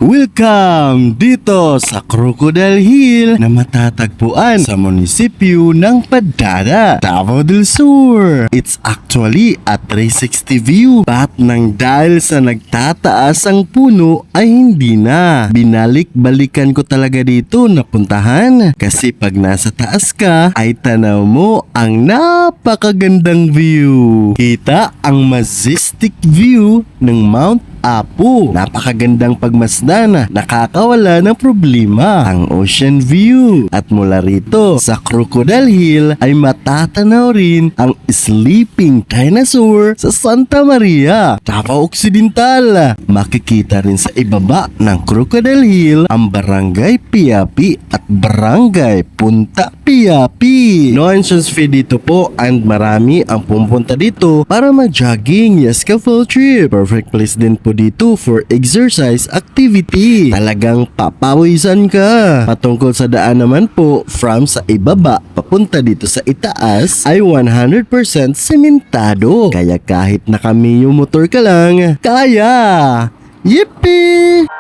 Welcome dito sa Crocodile Hill na matatagpuan sa munisipyo ng Padada, Davao del Sur. It's actually a 360 view, but nang dahil sa nagtataas ang puno ay hindi na. Binalik-balikan ko talaga dito na puntahan kasi pag nasa taas ka ay tanaw mo ang napakagandang view. Kita ang majestic view ng Mount Apo. Napakagandang pagmasdan, nakakawala ng problema ang ocean view. At mula rito sa Crocodile Hill ay matatanaw rin ang sleeping dinosaur sa Santa Maria, Davao Occidental. Makikita rin sa ibaba ng Crocodile Hill ang Barangay Piapi at Barangay Punta Piapi. No entrance fee dito po and marami ang pumunta dito para mag-jogging. Yes ka, full trip. Perfect place din po dito for exercise activity. Talagang papawisan ka. Patungkol sa daan naman po, from sa ibaba papunta dito sa itaas ay 100% sementado. Kaya kahit nakamiyo motor ka lang, kaya! Yippee!